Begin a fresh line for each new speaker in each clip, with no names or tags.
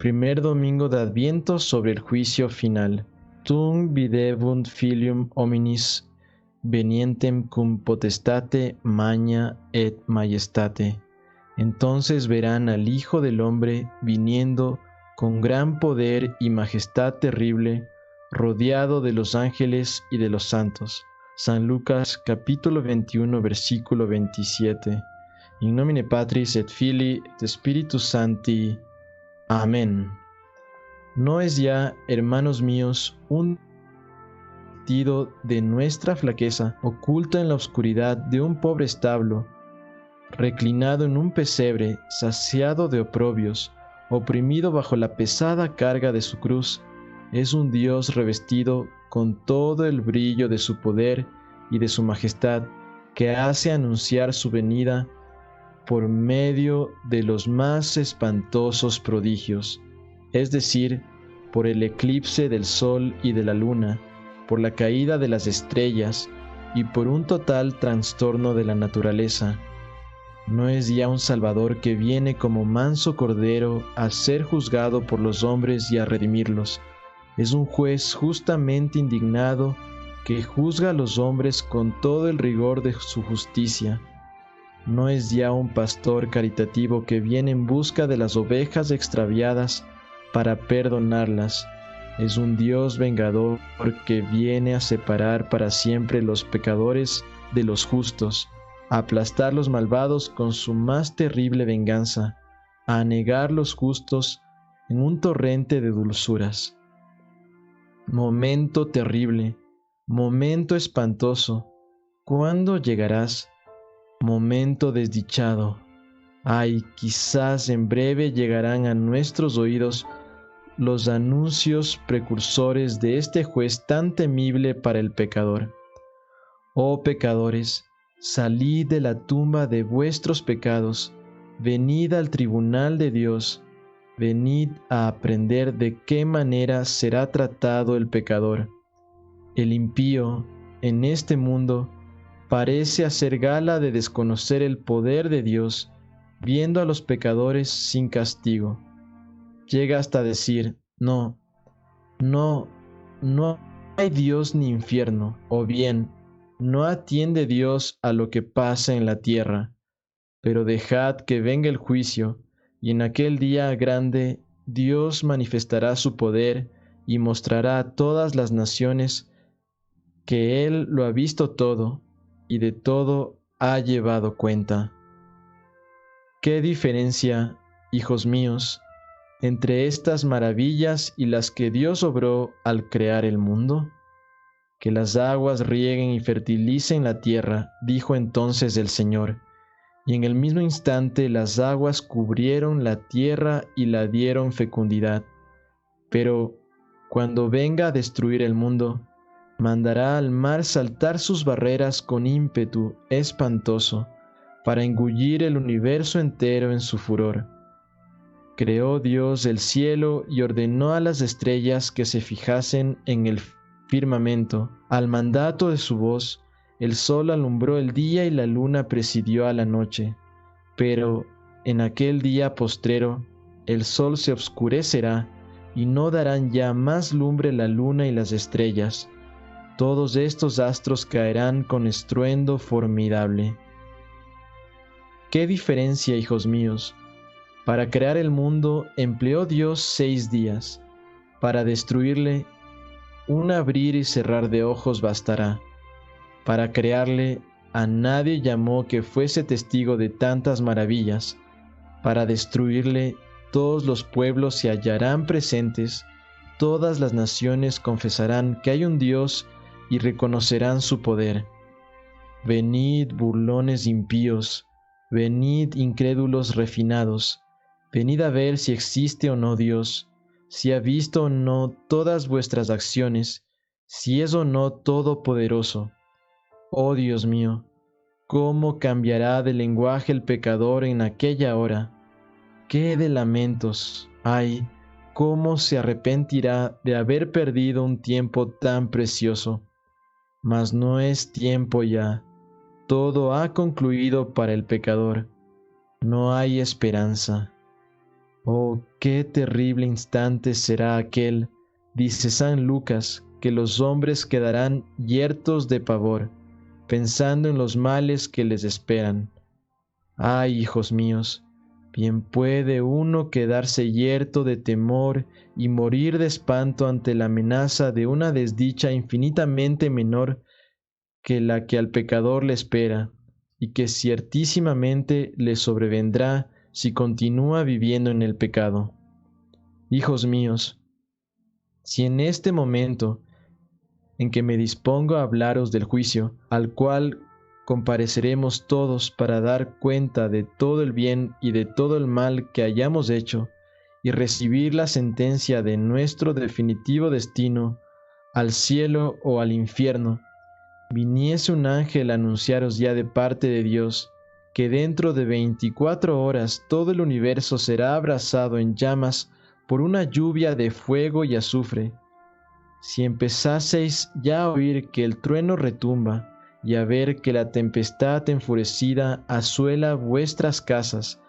Primer domingo de Adviento sobre el juicio final. Tum videbunt filium hominis venientem cum potestate magna et majestate. Entonces verán al Hijo del Hombre viniendo con gran poder y majestad terrible, rodeado de los ángeles y de los santos. San Lucas capítulo 21 versículo 27. In nomine Patris et Filii et Spiritus Sancti. Amén. ¿No es ya, hermanos míos, un sentido de nuestra flaqueza, oculta en la oscuridad de un pobre establo, reclinado en un pesebre, saciado de oprobios, oprimido bajo la pesada carga de su cruz, es un Dios revestido con todo el brillo de su poder y de su majestad, que hace anunciar su venida por medio de los más espantosos prodigios, es decir, por el eclipse del sol y de la luna, por la caída de las estrellas y por un total trastorno de la naturaleza. ¿No es ya un Salvador que viene como manso cordero a ser juzgado por los hombres y a redimirlos? Es un juez justamente indignado que juzga a los hombres con todo el rigor de su justicia. ¿No es ya un pastor caritativo que viene en busca de las ovejas extraviadas para perdonarlas? Es un Dios vengador que viene a separar para siempre los pecadores de los justos, a aplastar los malvados con su más terrible venganza, a anegar los justos en un torrente de dulzuras. Momento terrible, momento espantoso, ¿cuándo llegarás? Momento desdichado. Ay, quizás en breve llegarán a nuestros oídos los anuncios precursores de este juez tan temible para el pecador. Oh pecadores, salid de la tumba de vuestros pecados, venid al tribunal de Dios, venid a aprender de qué manera será tratado el pecador. El impío, en este mundo, parece hacer gala de desconocer el poder de Dios, viendo a los pecadores sin castigo. Llega hasta decir, no hay Dios ni infierno, o bien, no atiende Dios a lo que pasa en la tierra, pero dejad que venga el juicio, y en aquel día grande Dios manifestará su poder y mostrará a todas las naciones que Él lo ha visto todo, y de todo ha llevado cuenta. ¿Qué diferencia, hijos míos, entre estas maravillas y las que Dios obró al crear el mundo? Que las aguas rieguen y fertilicen la tierra, dijo entonces el Señor, y en el mismo instante las aguas cubrieron la tierra y la dieron fecundidad. Pero cuando venga a destruir el mundo, mandará al mar saltar sus barreras con ímpetu espantoso, para engullir el universo entero en su furor. Creó Dios el cielo y ordenó a las estrellas que se fijasen en el firmamento. Al mandato de su voz, el sol alumbró el día y la luna presidió a la noche. Pero en aquel día postrero, el sol se obscurecerá y no darán ya más lumbre la luna y las estrellas. Todos estos astros caerán con estruendo formidable. ¿Qué diferencia, hijos míos? Para crear el mundo empleó Dios 6 días. Para destruirle, un abrir y cerrar de ojos bastará. Para crearle, a nadie llamó que fuese testigo de tantas maravillas. Para destruirle, todos los pueblos se hallarán presentes, todas las naciones confesarán que hay un Dios y reconocerán su poder. Venid, burlones impíos, venid, incrédulos refinados, venid a ver si existe o no Dios, si ha visto o no todas vuestras acciones, si es o no todopoderoso. Oh Dios mío, ¿cómo cambiará de lenguaje el pecador en aquella hora? ¡Qué de lamentos! ¡Ay! ¿Cómo se arrepentirá de haber perdido un tiempo tan precioso? Mas no es tiempo ya, todo ha concluido para el pecador, no hay esperanza. Oh, qué terrible instante será aquel, dice San Lucas, que los hombres quedarán yertos de pavor, pensando en los males que les esperan. Ay, hijos míos, bien puede uno quedarse yerto de temor y morir de espanto ante la amenaza de una desdicha infinitamente menor que la que al pecador le espera, y que ciertísimamente le sobrevendrá si continúa viviendo en el pecado. Hijos míos, si en este momento en que me dispongo a hablaros del juicio, al cual compareceremos todos para dar cuenta de todo el bien y de todo el mal que hayamos hecho, y recibir la sentencia de nuestro definitivo destino, al cielo o al infierno, viniese un ángel a anunciaros ya de parte de Dios, que dentro de 24 horas todo el universo será abrasado en llamas por una lluvia de fuego y azufre. Si empezaseis ya a oír que el trueno retumba, y a ver que la tempestad enfurecida asuela vuestras casas,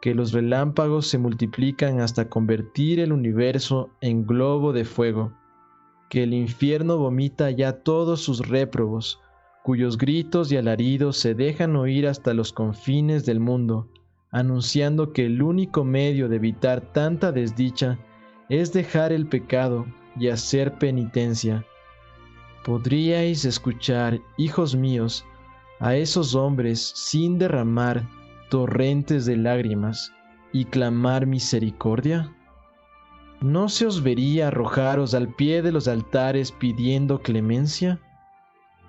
que los relámpagos se multiplican hasta convertir el universo en globo de fuego, que el infierno vomita ya todos sus réprobos, cuyos gritos y alaridos se dejan oír hasta los confines del mundo, anunciando que el único medio de evitar tanta desdicha es dejar el pecado y hacer penitencia. ¿Podríais escuchar, hijos míos, a esos hombres sin derramar torrentes de lágrimas y clamar misericordia? ¿No se os vería arrojaros al pie de los altares pidiendo clemencia?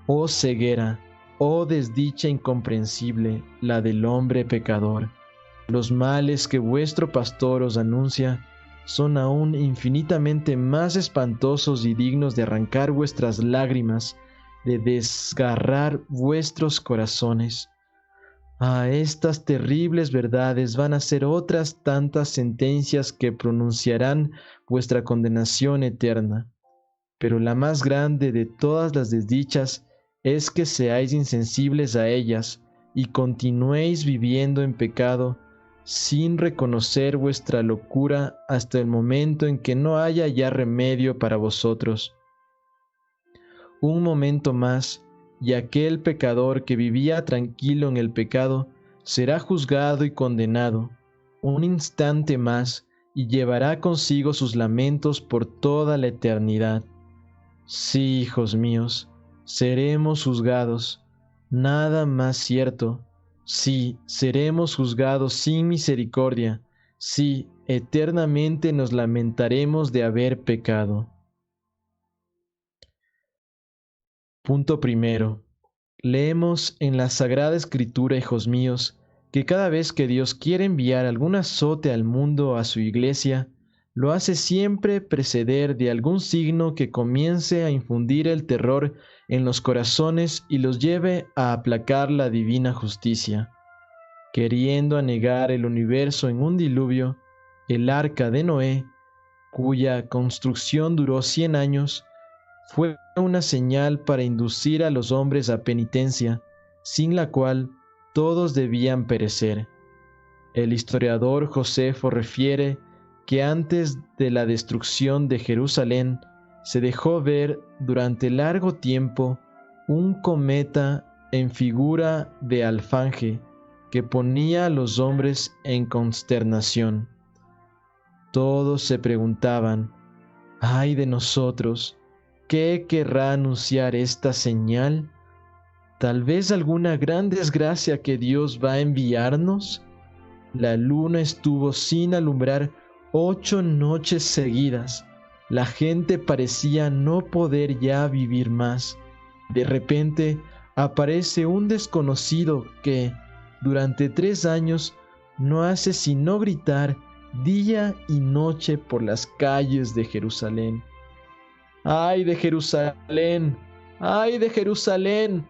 Oh ceguera, oh desdicha incomprensible, la del hombre pecador. Los males que vuestro pastor os anuncia son aún infinitamente más espantosos y dignos de arrancar vuestras lágrimas, de desgarrar vuestros corazones. Ah, estas terribles verdades van a ser otras tantas sentencias que pronunciarán vuestra condenación eterna. Pero la más grande de todas las desdichas es que seáis insensibles a ellas y continuéis viviendo en pecado sin reconocer vuestra locura hasta el momento en que no haya ya remedio para vosotros. Un momento más, y aquel pecador que vivía tranquilo en el pecado será juzgado y condenado. Un instante más, y llevará consigo sus lamentos por toda la eternidad. Sí, hijos míos, seremos juzgados, nada más cierto. Sí, seremos juzgados sin misericordia. Sí, eternamente nos lamentaremos de haber pecado. Punto primero. Leemos en la Sagrada Escritura, hijos míos, que cada vez que Dios quiere enviar algún azote al mundo, a su iglesia, lo hace siempre preceder de algún signo que comience a infundir el terror en los corazones y los lleve a aplacar la divina justicia. Queriendo anegar el universo en un diluvio, el arca de Noé, cuya construcción duró 100 años, fue una señal para inducir a los hombres a penitencia, sin la cual todos debían perecer. El historiador Josefo refiere que antes de la destrucción de Jerusalén se dejó ver durante largo tiempo un cometa en figura de alfanje que ponía a los hombres en consternación. Todos se preguntaban: «¡Ay de nosotros! ¿Qué querrá anunciar esta señal? ¿Tal vez alguna gran desgracia que Dios va a enviarnos?». La luna estuvo sin alumbrar 8 noches seguidas. La gente parecía no poder ya vivir más. De repente aparece un desconocido que, durante 3 años, no hace sino gritar día y noche por las calles de Jerusalén: «¡Ay de Jerusalén! ¡Ay de Jerusalén!».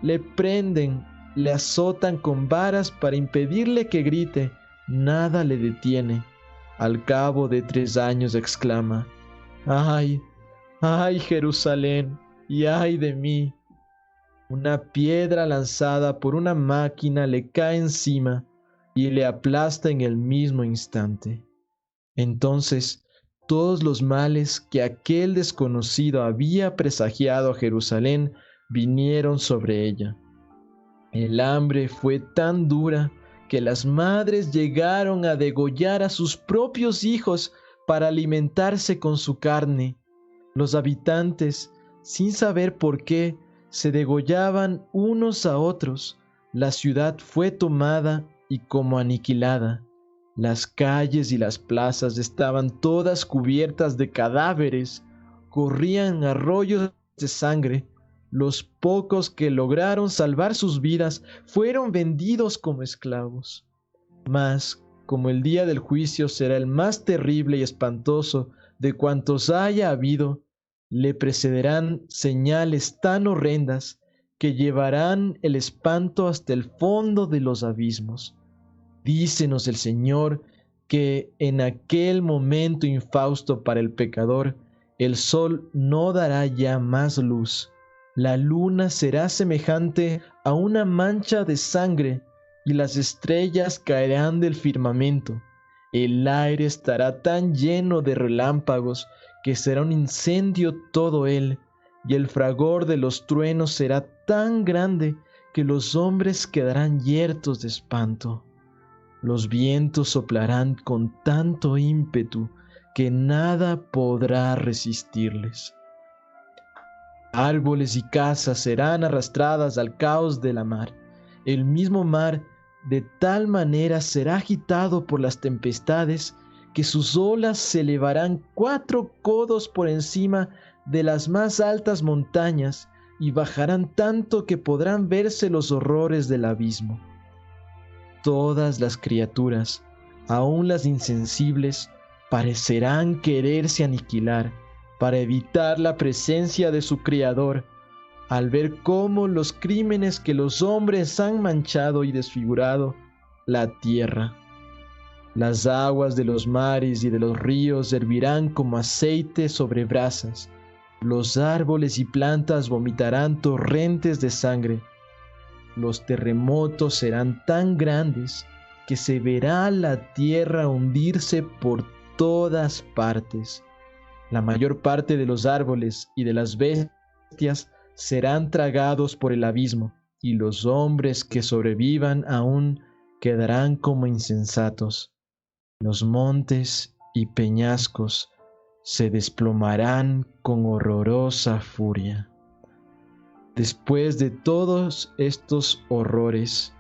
Le prenden, le azotan con varas para impedirle que grite. Nada le detiene. Al cabo de 3 años exclama: «¡Ay, ay Jerusalén! ¡Y ay de mí!». Una piedra lanzada por una máquina le cae encima y le aplasta en el mismo instante. Entonces todos los males que aquel desconocido había presagiado a Jerusalén vinieron sobre ella. El hambre fue tan dura que las madres llegaron a degollar a sus propios hijos para alimentarse con su carne. Los habitantes, sin saber por qué, se degollaban unos a otros. La ciudad fue tomada y como aniquilada. Las calles y las plazas estaban todas cubiertas de cadáveres. Corrían arroyos de sangre. Los pocos que lograron salvar sus vidas fueron vendidos como esclavos. Mas, como el día del juicio será el más terrible y espantoso de cuantos haya habido, le precederán señales tan horrendas que llevarán el espanto hasta el fondo de los abismos. Dícenos el Señor que en aquel momento infausto para el pecador, el sol no dará ya más luz. La luna será semejante a una mancha de sangre y las estrellas caerán del firmamento. El aire estará tan lleno de relámpagos que será un incendio todo él, y el fragor de los truenos será tan grande que los hombres quedarán yertos de espanto. Los vientos soplarán con tanto ímpetu que nada podrá resistirles. Árboles y casas serán arrastradas al caos de la mar. El mismo mar de tal manera será agitado por las tempestades que sus olas se elevarán 4 codos por encima de las más altas montañas y bajarán tanto que podrán verse los horrores del abismo. Todas las criaturas, aun las insensibles, parecerán quererse aniquilar para evitar la presencia de su Criador, al ver cómo los crímenes que los hombres han manchado y desfigurado la tierra. Las aguas de los mares y de los ríos hervirán como aceite sobre brasas. Los árboles y plantas vomitarán torrentes de sangre. Los terremotos serán tan grandes que se verá la tierra hundirse por todas partes. La mayor parte de los árboles y de las bestias serán tragados por el abismo, y los hombres que sobrevivan aún quedarán como insensatos. Los montes y peñascos se desplomarán con horrorosa furia. Después de todos estos horrores,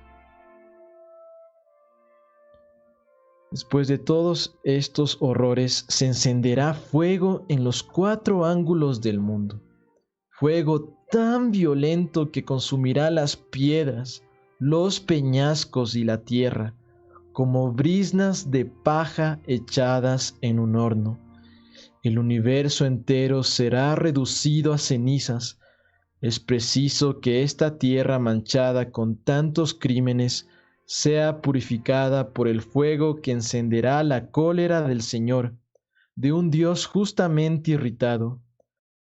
se encenderá fuego en los 4 ángulos del mundo. Fuego tan violento que consumirá las piedras, los peñascos y la tierra, como briznas de paja echadas en un horno. El universo entero será reducido a cenizas. Es preciso que esta tierra manchada con tantos crímenes sea purificada por el fuego que encenderá la cólera del Señor, de un Dios justamente irritado.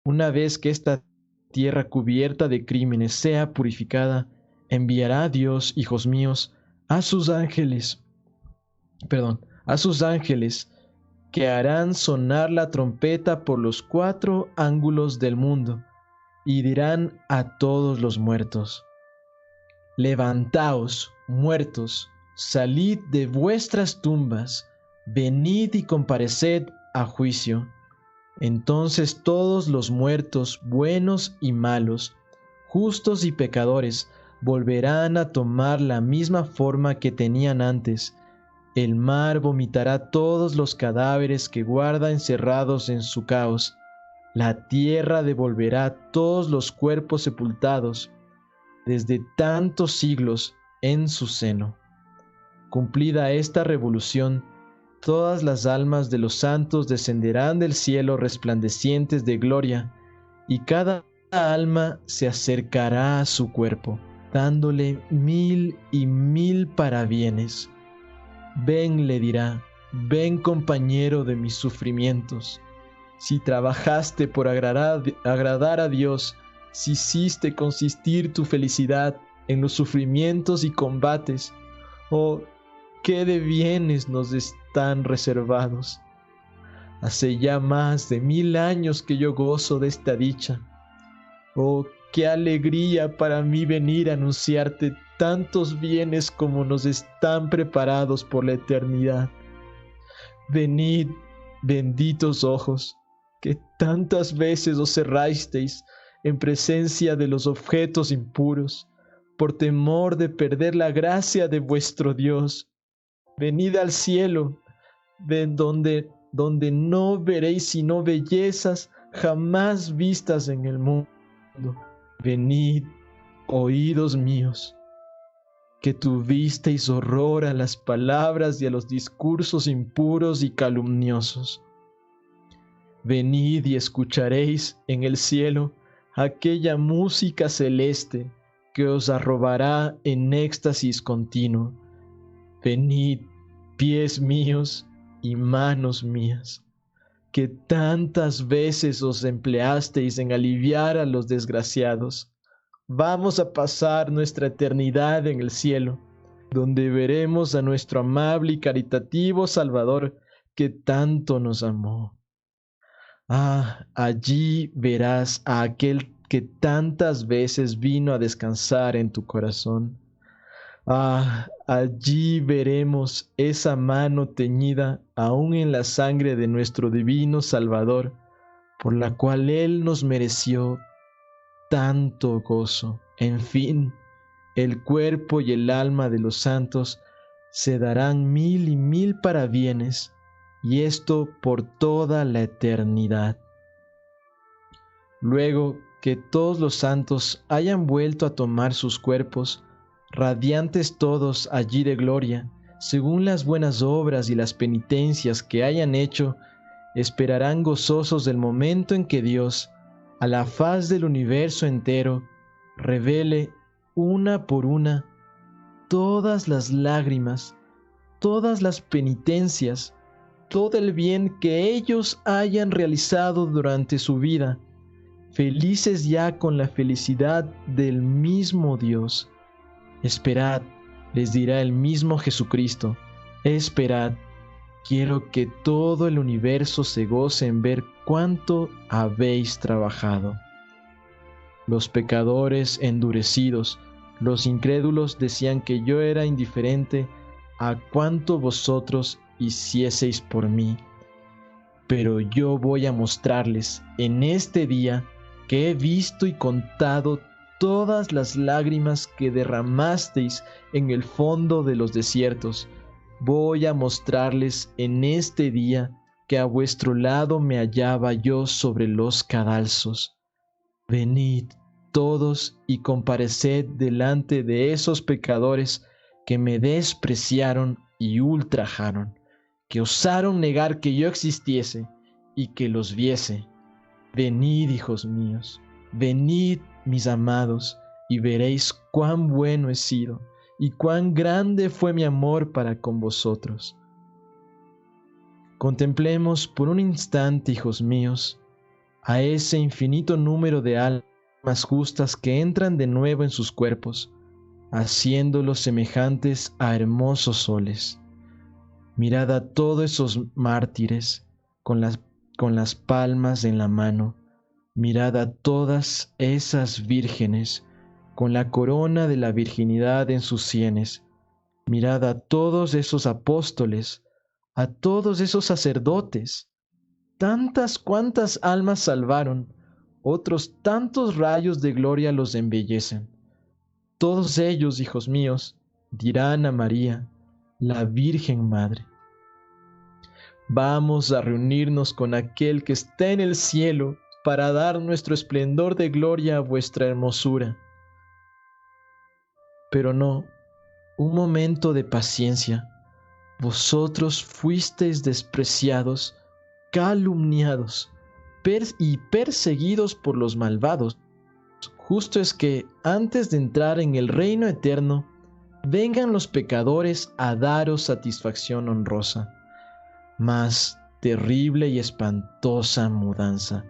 Una vez que esta tierra cubierta de crímenes sea purificada, enviará Dios, hijos míos, a sus ángeles, que harán sonar la trompeta por los 4 ángulos del mundo, y dirán a todos los muertos: levantaos, muertos, salid de vuestras tumbas, venid y compareced a juicio. Entonces todos los muertos, buenos y malos, justos y pecadores, volverán a tomar la misma forma que tenían antes. El mar vomitará todos los cadáveres que guarda encerrados en su caos. La tierra devolverá todos los cuerpos sepultados desde tantos siglos en su seno. Cumplida esta revolución, todas las almas de los santos descenderán del cielo resplandecientes de gloria, y cada alma se acercará a su cuerpo, dándole 1000 y 1000 parabienes. Ven, le dirá, ven, compañero de mis sufrimientos. Si trabajaste por agradar a Dios, si hiciste consistir tu felicidad en los sufrimientos y combates, oh, qué de bienes nos están reservados. Hace ya más de 1000 años que yo gozo de esta dicha. Oh, qué alegría para mí venir a anunciarte tantos bienes como nos están preparados por la eternidad. Venid, benditos ojos, que tantas veces os cerrasteis en presencia de los objetos impuros, por temor de perder la gracia de vuestro Dios. Venid al cielo, donde no veréis sino bellezas jamás vistas en el mundo. Venid, oídos míos, que tuvisteis horror a las palabras y a los discursos impuros y calumniosos. Venid y escucharéis en el cielo aquella música celeste que os arrobará en éxtasis continuo. Venid, pies míos y manos mías, que tantas veces os empleasteis en aliviar a los desgraciados. Vamos a pasar nuestra eternidad en el cielo, donde veremos a nuestro amable y caritativo Salvador que tanto nos amó. Ah, allí verás a aquel que tantas veces vino a descansar en tu corazón. Ah, allí veremos esa mano teñida aún en la sangre de nuestro divino Salvador, por la cual Él nos mereció tanto gozo. En fin, el cuerpo y el alma de los santos se darán 1000 y 1000 parabienes, y esto por toda la eternidad. Luego que todos los santos hayan vuelto a tomar sus cuerpos, radiantes todos allí de gloria, según las buenas obras y las penitencias que hayan hecho, esperarán gozosos el momento en que Dios, a la faz del universo entero, revele una por una todas las lágrimas, todas las penitencias, todo el bien que ellos hayan realizado durante su vida, felices ya con la felicidad del mismo Dios. Esperad, les dirá el mismo Jesucristo, esperad, quiero que todo el universo se goce en ver cuánto habéis trabajado. Los pecadores endurecidos, los incrédulos decían que yo era indiferente a cuánto vosotros hicieseis por mí. Pero yo voy a mostrarles en este día que he visto y contado todas las lágrimas que derramasteis en el fondo de los desiertos. Voy a mostrarles en este día que a vuestro lado me hallaba yo sobre los cadalsos. Venid todos y compareced delante de esos pecadores que me despreciaron y ultrajaron, que osaron negar que yo existiese y que los viese. Venid, hijos míos, venid, mis amados, y veréis cuán bueno he sido y cuán grande fue mi amor para con vosotros. Contemplemos por un instante, hijos míos, a ese infinito número de almas justas que entran de nuevo en sus cuerpos, haciéndolos semejantes a hermosos soles. Mirad a todos esos mártires con las palmas en la mano. Mirad a todas esas vírgenes con la corona de la virginidad en sus sienes. Mirad a todos esos apóstoles, a todos esos sacerdotes. Tantas cuantas almas salvaron, otros tantos rayos de gloria los embellecen. Todos ellos, hijos míos, dirán a María, la Virgen Madre. Vamos a reunirnos con aquel que está en el cielo para dar nuestro esplendor de gloria a vuestra hermosura. Pero no, un momento de paciencia. Vosotros fuisteis despreciados, calumniados y perseguidos por los malvados. Justo es que, antes de entrar en el reino eterno, vengan los pecadores a daros satisfacción honrosa. Mas terrible y espantosa mudanza.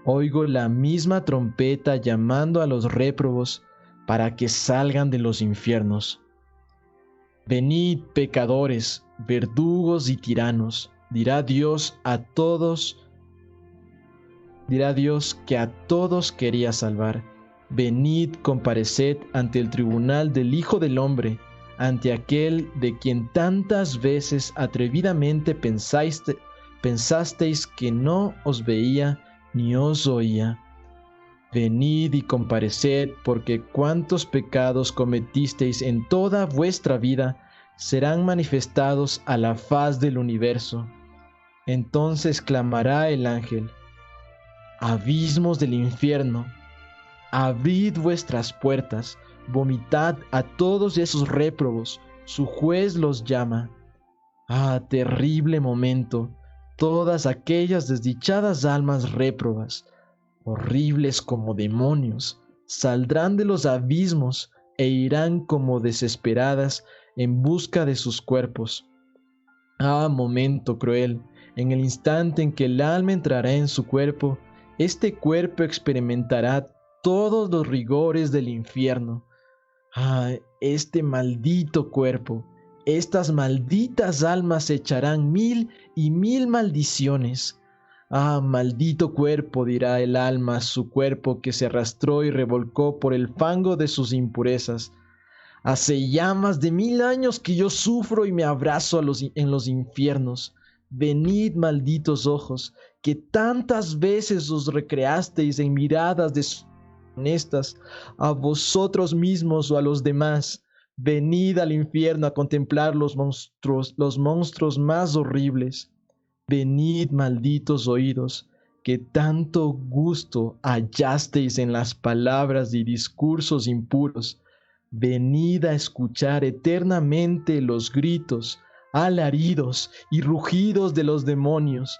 Oigo la misma trompeta llamando a los réprobos para que salgan de los infiernos. Venid, pecadores, verdugos y tiranos, dirá Dios que a todos quería salvar. Venid, compareced ante el tribunal del Hijo del Hombre, ante aquel de quien tantas veces atrevidamente pensasteis que no os veía ni os oía. Venid y compareced, porque cuantos pecados cometisteis en toda vuestra vida serán manifestados a la faz del universo. Entonces clamará el ángel: abismos del infierno, abrid vuestras puertas, vomitad a todos esos réprobos, su juez los llama. Ah, terrible momento, todas aquellas desdichadas almas réprobas, horribles como demonios, saldrán de los abismos e irán como desesperadas en busca de sus cuerpos. Ah, momento cruel, en el instante en que el alma entrará en su cuerpo, este cuerpo experimentará todos los rigores del infierno. Ah, este maldito cuerpo, estas malditas almas echarán 1000 maldiciones. Ah, maldito cuerpo, dirá el alma a su cuerpo que se arrastró y revolcó por el fango de sus impurezas. Hace ya más de 1000 años que yo sufro y me abrazo en los infiernos. Venid, malditos ojos, que tantas veces os recreasteis en miradas deshonestas a vosotros mismos o a los demás. Venid al infierno a contemplar los monstruos más horribles. Venid, malditos oídos, que tanto gusto hallasteis en las palabras y discursos impuros. Venid a escuchar eternamente los gritos, alaridos y rugidos de los demonios.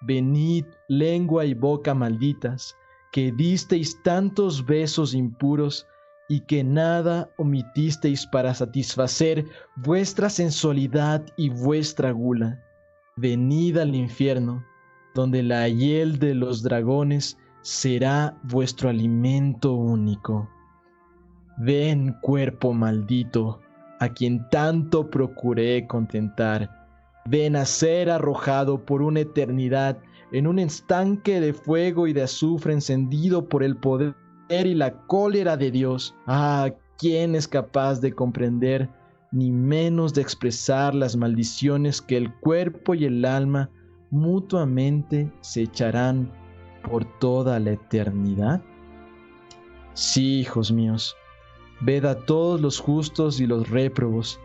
Venid, lengua y boca malditas, que disteis tantos besos impuros y que nada omitisteis para satisfacer vuestra sensualidad y vuestra gula. Venid al infierno, donde la hiel de los dragones será vuestro alimento único. Ven, cuerpo maldito, a quien tanto procuré contentar. Ven a ser arrojado por una eternidad en un estanque de fuego y de azufre encendido por el poder y la cólera de Dios. Ah, ¿quién es capaz de comprender, ni menos de expresar las maldiciones que el cuerpo y el alma mutuamente se echarán por toda la eternidad? Sí, hijos míos, ved a todos los justos y los réprobos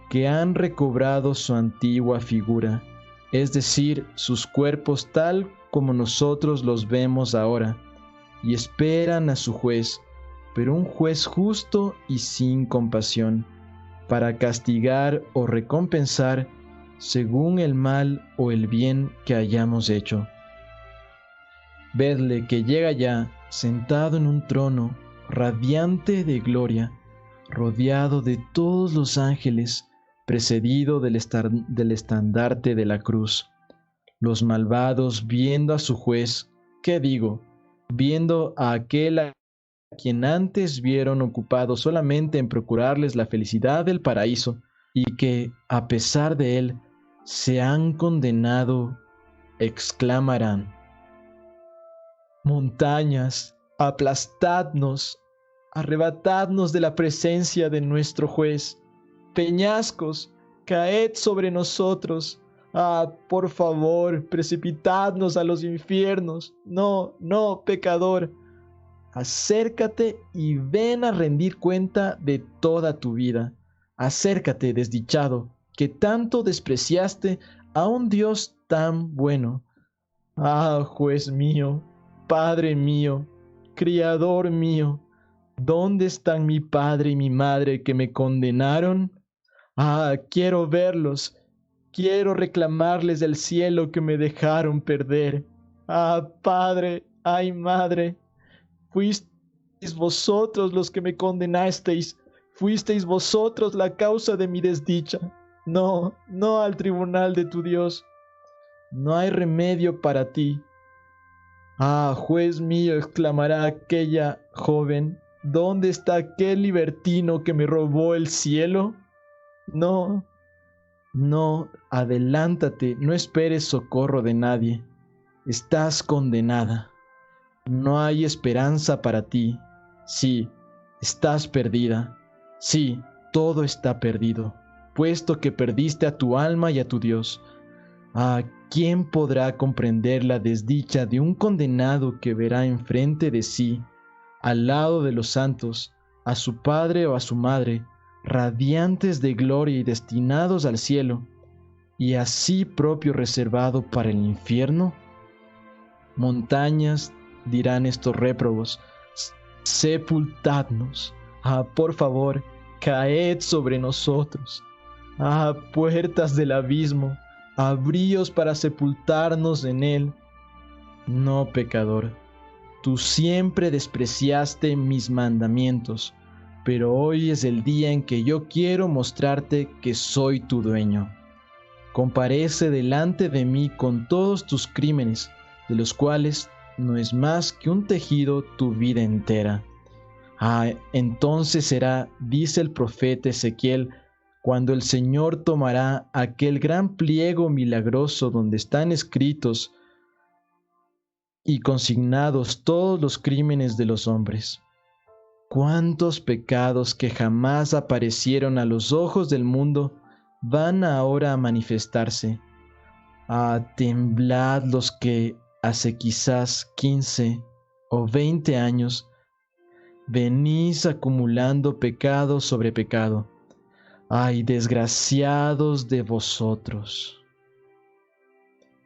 que han recobrado su antigua figura, es decir, sus cuerpos tal como nosotros los vemos ahora, y esperan a su juez, pero un juez justo y sin compasión, para castigar o recompensar según el mal o el bien que hayamos hecho. Vedle que llega ya, sentado en un trono, radiante de gloria, rodeado de todos los ángeles, precedido del estandarte de la cruz. Los malvados, viendo a su juez, ¿qué digo? Viendo a aquel a quien antes vieron ocupado solamente en procurarles la felicidad del paraíso, y que, a pesar de él, se han condenado, exclamarán: montañas, aplastadnos, arrebatadnos de la presencia de nuestro juez. Peñascos, caed sobre nosotros. Ah, por favor, precipitadnos a los infiernos. No, no, pecador. Acércate y ven a rendir cuenta de toda tu vida. Acércate, desdichado, que tanto despreciaste a un Dios tan bueno. Ah, juez mío, Padre mío, Criador mío, ¿dónde están mi padre y mi madre que me condenaron? Ah, quiero verlos, quiero reclamarles del cielo que me dejaron perder. Ah, Padre, ay, Madre, fuisteis vosotros los que me condenasteis, fuisteis vosotros la causa de mi desdicha. No, no al tribunal de tu Dios. No hay remedio para ti. Ah, juez mío, exclamará aquella joven, ¿dónde está aquel libertino que me robó el cielo? No, No, adelántate, no esperes socorro de nadie. Estás condenada. No hay esperanza para ti. Sí, estás perdida. Sí, todo está perdido, puesto que perdiste a tu alma y a tu Dios. Ah, ¿quién podrá comprender la desdicha de un condenado que verá enfrente de sí, al lado de los santos, a su padre o a su madre, radiantes de gloria y destinados al cielo, y así propio reservado para el infierno? Montañas, dirán estos réprobos, sepultadnos. Ah, por favor, caed sobre nosotros. Ah, puertas del abismo, abríos para sepultarnos en él. No, pecador, tú siempre despreciaste mis mandamientos, pero hoy es el día en que yo quiero mostrarte que soy tu dueño. Comparece delante de mí con todos tus crímenes, de los cuales no es más que un tejido tu vida entera. Ah, entonces será, dice el profeta Ezequiel, cuando el Señor tomará aquel gran pliego milagroso donde están escritos y consignados todos los crímenes de los hombres. ¿Cuántos pecados que jamás aparecieron a los ojos del mundo van ahora a manifestarse? Ah, temblad los que hace quizás 15 o 20 años venís acumulando pecado sobre pecado. ¡Ay, desgraciados de vosotros!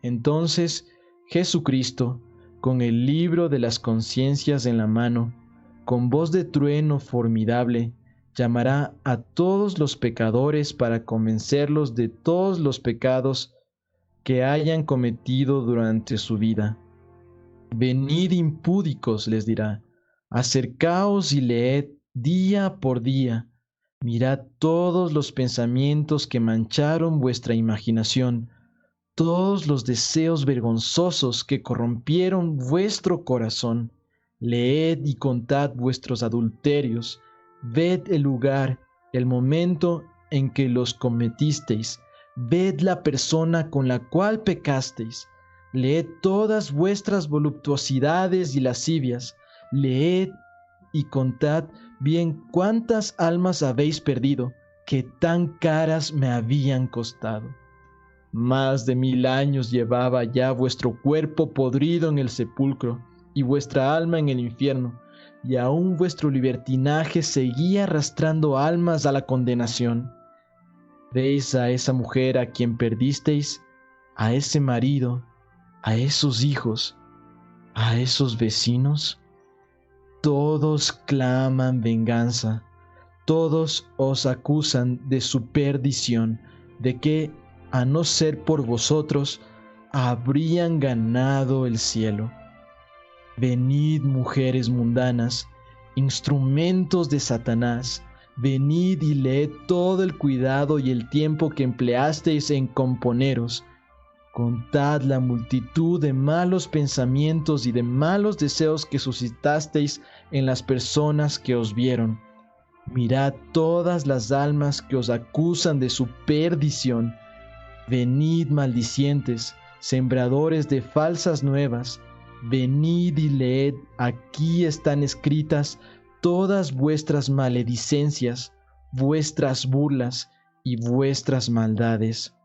Entonces Jesucristo, con el libro de las conciencias en la mano, con voz de trueno formidable, llamará a todos los pecadores para convencerlos de todos los pecados que hayan cometido durante su vida. Venid impúdicos, les dirá, acercaos y leed día por día, mirad todos los pensamientos que mancharon vuestra imaginación, todos los deseos vergonzosos que corrompieron vuestro corazón. Leed y contad vuestros adulterios, ved el lugar, el momento en que los cometisteis, ved la persona con la cual pecasteis, leed todas vuestras voluptuosidades y lascivias, leed y contad bien cuántas almas habéis perdido, que tan caras me habían costado. Más de 1000 años llevaba ya vuestro cuerpo podrido en el sepulcro y vuestra alma en el infierno, y aún vuestro libertinaje seguía arrastrando almas a la condenación. ¿Veis a esa mujer a quien perdisteis? ¿A ese marido? ¿A esos hijos? ¿A esos vecinos? Todos claman venganza, todos os acusan de su perdición, de que, a no ser por vosotros, habrían ganado el cielo. Venid, mujeres mundanas, instrumentos de Satanás, venid y leed todo el cuidado y el tiempo que empleasteis en componeros. Contad la multitud de malos pensamientos y de malos deseos que suscitasteis en las personas que os vieron. Mirad todas las almas que os acusan de su perdición. Venid, maldicientes, sembradores de falsas nuevas, venid y leed, aquí están escritas todas vuestras maledicencias, vuestras burlas y vuestras maldades.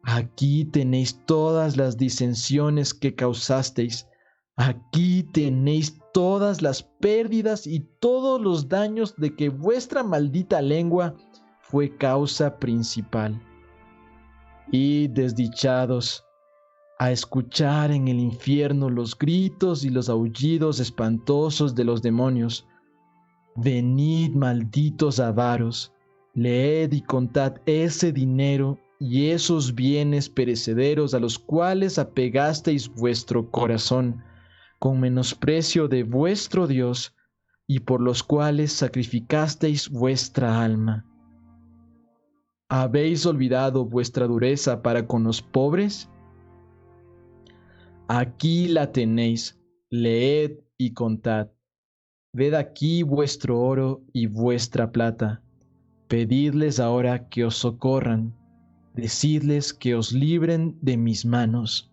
Aquí tenéis todas las disensiones que causasteis, aquí tenéis todas las pérdidas y todos los daños de que vuestra maldita lengua fue causa principal. Y desdichados, a escuchar en el infierno los gritos y los aullidos espantosos de los demonios. Venid, malditos avaros, leed y contad ese dinero y esos bienes perecederos a los cuales apegasteis vuestro corazón, con menosprecio de vuestro Dios, y por los cuales sacrificasteis vuestra alma. ¿Habéis olvidado vuestra dureza para con los pobres? Aquí la tenéis, leed y contad. Ved aquí vuestro oro y vuestra plata. Pedidles ahora que os socorran. decidles que os libren de mis manos.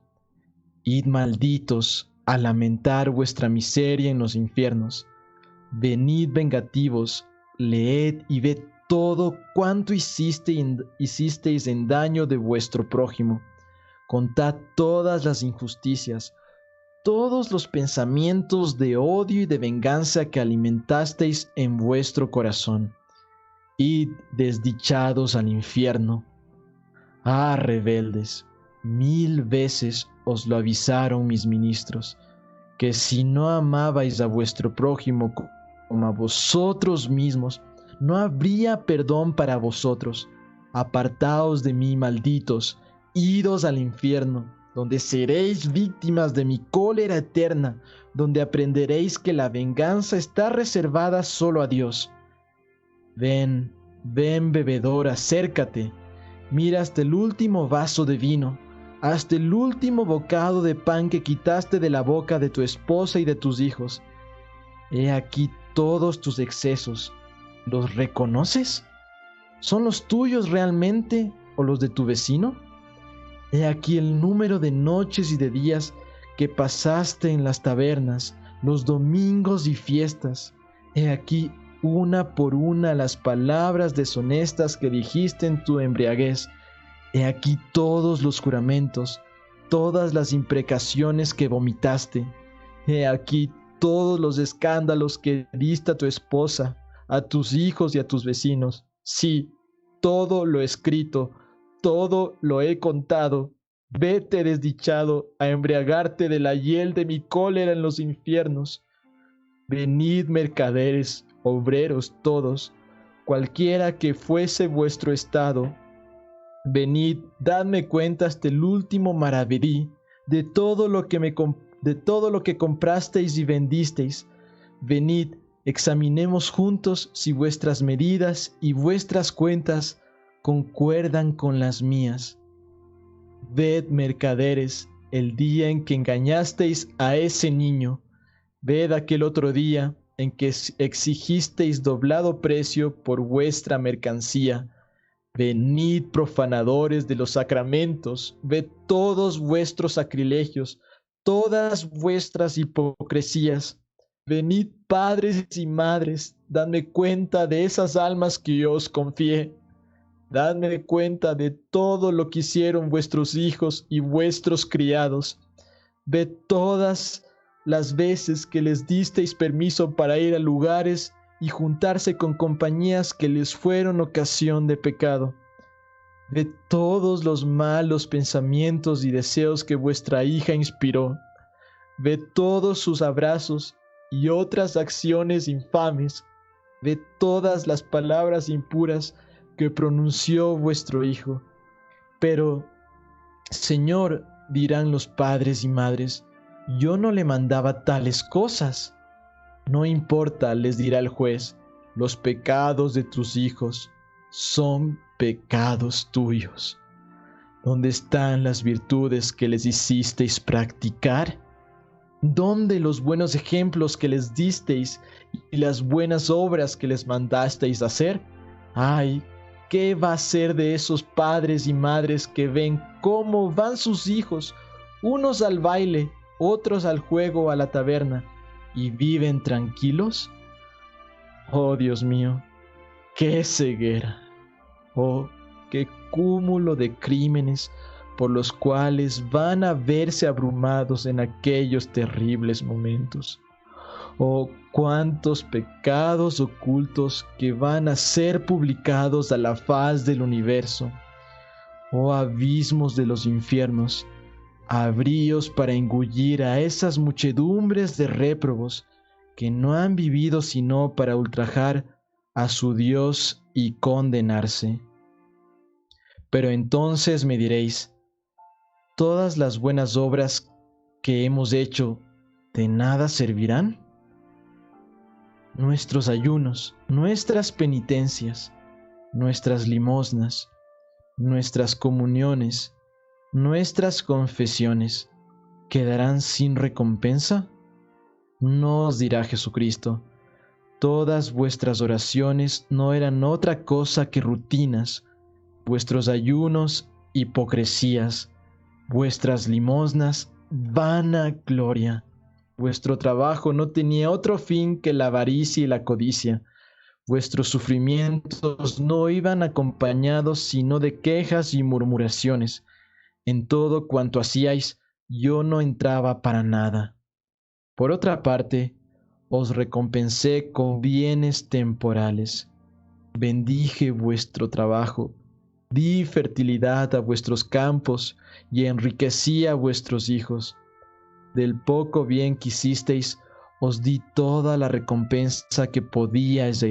Id malditos a lamentar vuestra miseria en los infiernos. Venid vengativos, leed y ved todo cuanto hicisteis en daño de vuestro prójimo. Contad todas las injusticias, todos los pensamientos de odio y de venganza que alimentasteis en vuestro corazón. Id desdichados al infierno. Ah, rebeldes, 1000 veces os lo avisaron mis ministros, que si no amabais a vuestro prójimo como a vosotros mismos, no habría perdón para vosotros. Apartaos de mí, malditos, idos al infierno, donde seréis víctimas de mi cólera eterna, donde aprenderéis que la venganza está reservada solo a Dios. Ven, ven, bebedor, acércate, mira hasta el último vaso de vino, hasta el último bocado de pan que quitaste de la boca de tu esposa y de tus hijos. He aquí todos tus excesos. ¿Los reconoces? ¿Son los tuyos realmente o los de tu vecino? He aquí el número de noches y de días que pasaste en las tabernas, los domingos y fiestas. He aquí una por una las palabras deshonestas que dijiste en tu embriaguez. He aquí todos los juramentos, todas las imprecaciones que vomitaste. He aquí todos los escándalos que diste a tu esposa, a tus hijos y a tus vecinos. Sí, todo lo escrito, todo lo he contado. Vete, desdichado, a embriagarte de la hiel de mi cólera en los infiernos. Venid, mercaderes, obreros todos, cualquiera que fuese vuestro estado. Venid, dadme cuenta hasta el último maravedí de todo lo que comprasteis y vendisteis. Venid, examinemos juntos si vuestras medidas y vuestras cuentas concuerdan con las mías. Ved, mercaderes, el día en que engañasteis a ese niño. Ved aquel otro día en que exigisteis doblado precio por vuestra mercancía. Venid, profanadores de los sacramentos, ved todos vuestros sacrilegios, todas vuestras hipocresías. Venid, padres y madres, dadme cuenta de esas almas que yo os confié. Dadme cuenta de todo lo que hicieron vuestros hijos y vuestros criados. Ved todas las veces que les disteis permiso para ir a lugares y juntarse con compañías que les fueron ocasión de pecado. Ved todos los malos pensamientos y deseos que vuestra hija inspiró. Ved todos sus abrazos y otras acciones infames. Ved todas las palabras impuras que pronunció vuestro hijo. Pero, Señor, dirán los padres y madres, yo no le mandaba tales cosas. No importa, les dirá el juez, los pecados de tus hijos son pecados tuyos. ¿Dónde están las virtudes que les hicisteis practicar? ¿Dónde los buenos ejemplos que les disteis y las buenas obras que les mandasteis hacer? ¡Ay! ¿Qué va a ser de esos padres y madres que ven cómo van sus hijos, unos al baile, otros al juego o a la taberna, y viven tranquilos? Oh, Dios mío, qué ceguera, oh, qué cúmulo de crímenes por los cuales van a verse abrumados en aquellos terribles momentos. Oh, cuántos pecados ocultos que van a ser publicados a la faz del universo. Oh, abismos de los infiernos, abríos para engullir a esas muchedumbres de réprobos que no han vivido sino para ultrajar a su Dios y condenarse. Pero entonces me diréis, ¿todas las buenas obras que hemos hecho de nada servirán? Nuestros ayunos, nuestras penitencias, nuestras limosnas, nuestras comuniones, nuestras confesiones, ¿quedarán sin recompensa? No os dirá Jesucristo, todas vuestras oraciones no eran otra cosa que rutinas, vuestros ayunos hipocresías, vuestras limosnas, vana gloria. Vuestro trabajo no tenía otro fin que la avaricia y la codicia. Vuestros sufrimientos no iban acompañados sino de quejas y murmuraciones. En todo cuanto hacíais, yo no entraba para nada. Por otra parte, os recompensé con bienes temporales. Bendije vuestro trabajo, di fertilidad a vuestros campos y enriquecí a vuestros hijos. Del poco bien que hicisteis, os di toda la recompensa que podíais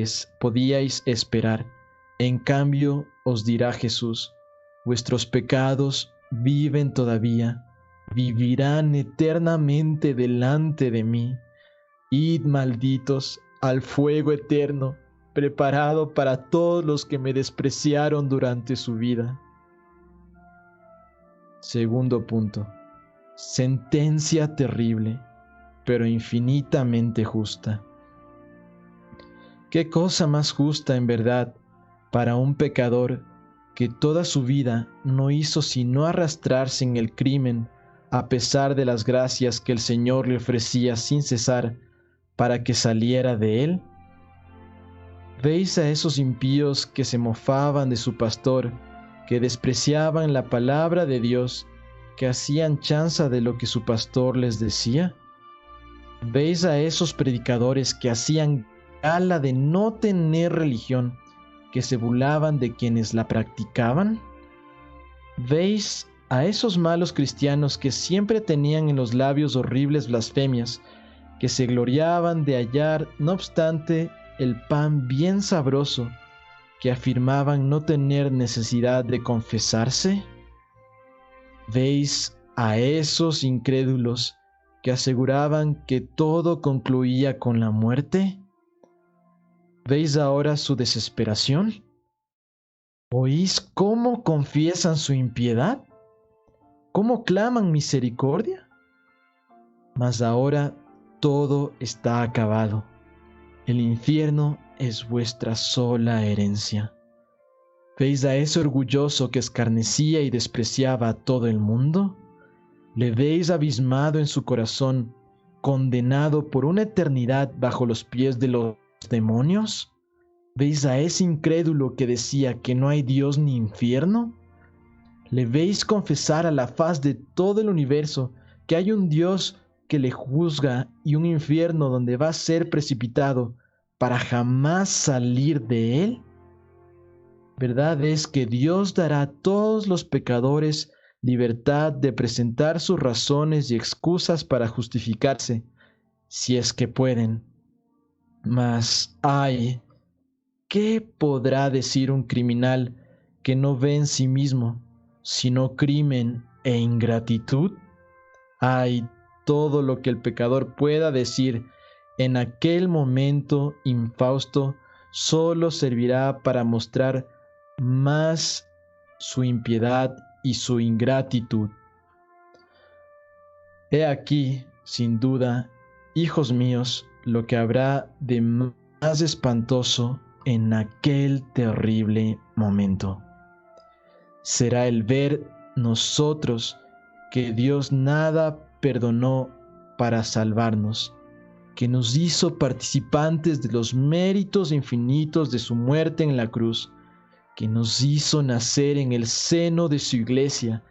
esperar. En cambio, os dirá Jesús, vuestros pecados viven todavía, vivirán eternamente delante de mí. Id malditos al fuego eterno, preparado para todos los que me despreciaron durante su vida. Segundo punto. Sentencia terrible, pero infinitamente justa. ¿Qué cosa más justa en verdad para un pecador que toda su vida no hizo sino arrastrarse en el crimen a pesar de las gracias que el Señor le ofrecía sin cesar para que saliera de él? ¿Veis a esos impíos que se mofaban de su pastor, que despreciaban la palabra de Dios, que hacían chanza de lo que su pastor les decía? ¿Veis a esos predicadores que hacían gala de no tener religión, que se burlaban de quienes la practicaban? ¿Veis a esos malos cristianos que siempre tenían en los labios horribles blasfemias, que se gloriaban de hallar, no obstante, el pan bien sabroso, que afirmaban no tener necesidad de confesarse? ¿Veis a esos incrédulos que aseguraban que todo concluía con la muerte? ¿Veis ahora su desesperación? ¿Oís cómo confiesan su impiedad? ¿Cómo claman misericordia? Mas ahora todo está acabado. El infierno es vuestra sola herencia. ¿Veis a ese orgulloso que escarnecía y despreciaba a todo el mundo? ¿Le veis abismado en su corazón, condenado por una eternidad bajo los pies de los demonios? ¿Veis a ese incrédulo que decía que no hay Dios ni infierno? ¿Le veis confesar a la faz de todo el universo que hay un Dios que le juzga y un infierno donde va a ser precipitado para jamás salir de él? Verdad es que Dios dará a todos los pecadores libertad de presentar sus razones y excusas para justificarse, si es que pueden. Mas, ay, ¿qué podrá decir un criminal que no ve en sí mismo, sino crimen e ingratitud? Ay, todo lo que el pecador pueda decir en aquel momento infausto solo servirá para mostrar más su impiedad y su ingratitud. He aquí, sin duda, hijos míos, lo que habrá de más espantoso en aquel terrible momento. Será el ver nosotros que Dios nada perdonó para salvarnos, que nos hizo participantes de los méritos infinitos de su muerte en la cruz, que nos hizo nacer en el seno de su iglesia,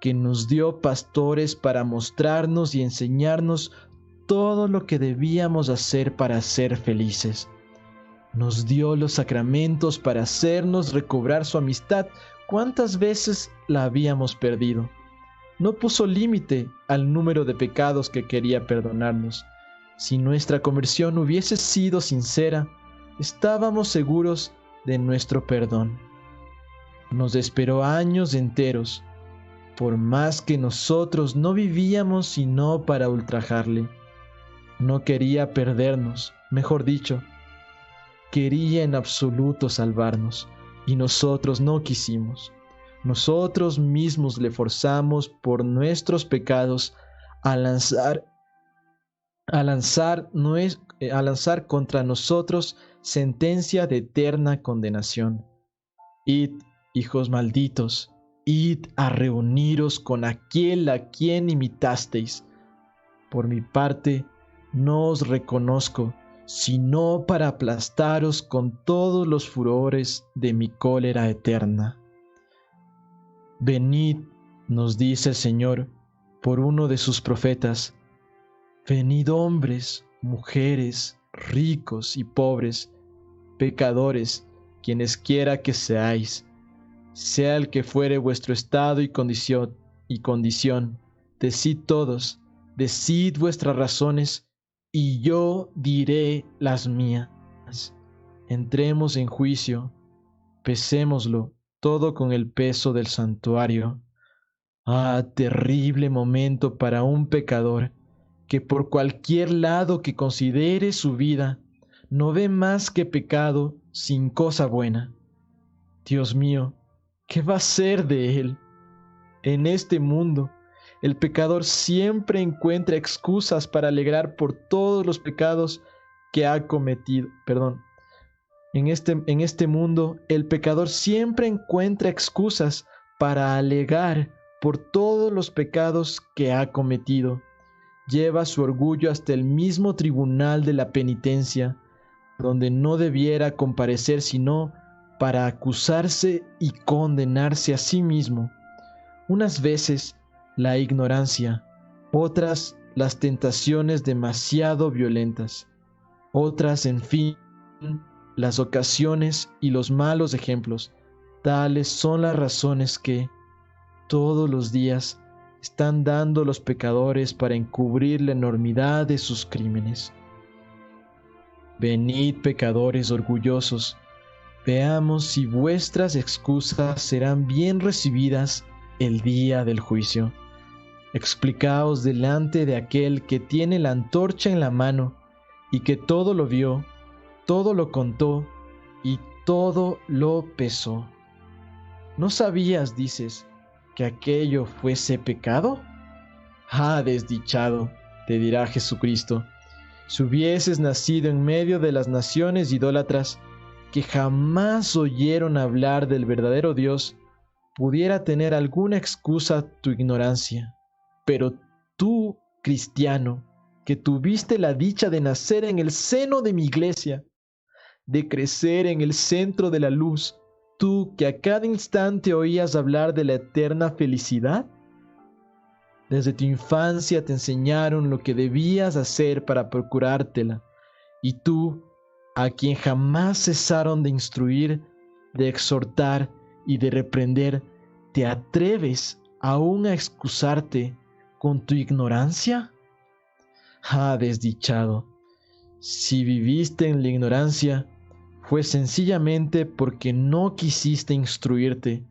que nos dio pastores para mostrarnos y enseñarnos todo lo que debíamos hacer para ser felices. Nos dio los sacramentos para hacernos recobrar su amistad. ¿Cuántas veces la habíamos perdido? No puso límite al número de pecados que quería perdonarnos. Si nuestra conversión hubiese sido sincera, estábamos seguros de nuestro perdón. Nos esperó años enteros, por más que nosotros no vivíamos sino para ultrajarle. No quería perdernos, mejor dicho, quería en absoluto salvarnos, y nosotros no quisimos. Nosotros mismos le forzamos por nuestros pecados a lanzar contra nosotros sentencia de eterna condenación. Id, hijos malditos, id a reuniros con aquel a quien imitasteis. Por mi parte, no os reconozco, sino para aplastaros con todos los furores de mi cólera eterna. Venid, nos dice el Señor, por uno de sus profetas. Venid hombres, mujeres, ricos y pobres, pecadores, quienes quiera que seáis, sea el que fuere vuestro estado y condición, decid todos, decid vuestras razones, y yo diré las mías. Entremos en juicio, pesémoslo todo con el peso del santuario. Ah, terrible momento para un pecador, que por cualquier lado que considere su vida, no ve más que pecado sin cosa buena. Dios mío, ¿qué va a ser de él? En este mundo, el pecador siempre encuentra excusas para alegrar por todos los pecados que ha cometido. En este mundo, el pecador siempre encuentra excusas para alegar por todos los pecados que ha cometido. Lleva su orgullo hasta el mismo tribunal de la penitencia, donde no debiera comparecer sino para acusarse y condenarse a sí mismo. Unas veces la ignorancia, otras las tentaciones demasiado violentas, otras, en fin, las ocasiones y los malos ejemplos. Tales son las razones que, todos los días, están dando los pecadores para encubrir la enormidad de sus crímenes. Venid, pecadores orgullosos, veamos si vuestras excusas serán bien recibidas el día del juicio. Explicaos delante de aquel que tiene la antorcha en la mano y que todo lo vio, todo lo contó y todo lo pesó. ¿No sabías, dices, que aquello fuese pecado? Ah, desdichado, te dirá Jesucristo, si hubieses nacido en medio de las naciones idólatras que jamás oyeron hablar del verdadero Dios, pudiera tener alguna excusa tu ignorancia. Pero tú, cristiano, que tuviste la dicha de nacer en el seno de mi iglesia, de crecer en el centro de la luz, tú que a cada instante oías hablar de la eterna felicidad, desde tu infancia te enseñaron lo que debías hacer para procurártela, y tú, a quien jamás cesaron de instruir, de exhortar y de reprender, ¿te atreves aún a excusarte con tu ignorancia? Ah, desdichado, si viviste en la ignorancia, fue sencillamente porque no quisiste instruirte,